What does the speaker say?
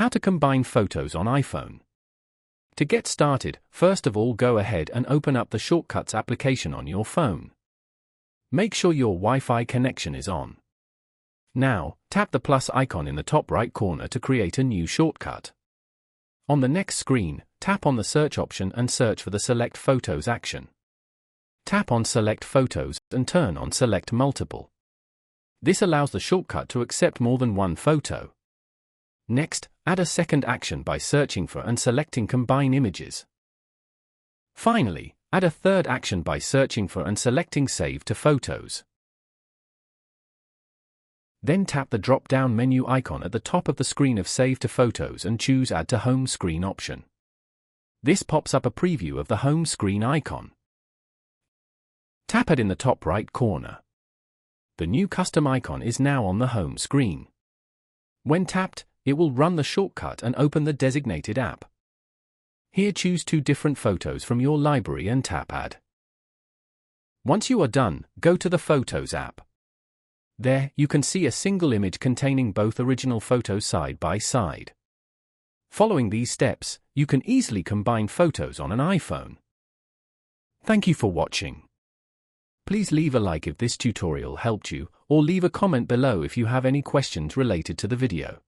How to combine photos on iPhone. To get started, first of all go ahead and open up the Shortcuts application on your phone. Make sure your Wi-Fi connection is on. Now, tap the plus icon in the top right corner to create a new shortcut. On the next screen, tap on the search option and search for the Select Photos action. Tap on Select Photos and turn on Select Multiple. This allows the shortcut to accept more than one photo. Next, add a second action by searching for and selecting Combine Images. Finally, add a third action by searching for and selecting Save to Photos. Then tap the drop-down menu icon at the top of the screen of Save to Photos and choose Add to Home Screen option. This pops up a preview of the home screen icon. Tap it in the top right corner. The new custom icon is now on the home screen. When tapped, it will run the shortcut and open the designated app. Here choose two different photos from your library and tap Add. Once you are done, go to the Photos app. There, you can see a single image containing both original photos side by side. Following these steps, you can easily combine photos on an iPhone. Thank you for watching. Please leave a like if this tutorial helped you, or leave a comment below if you have any questions related to the video.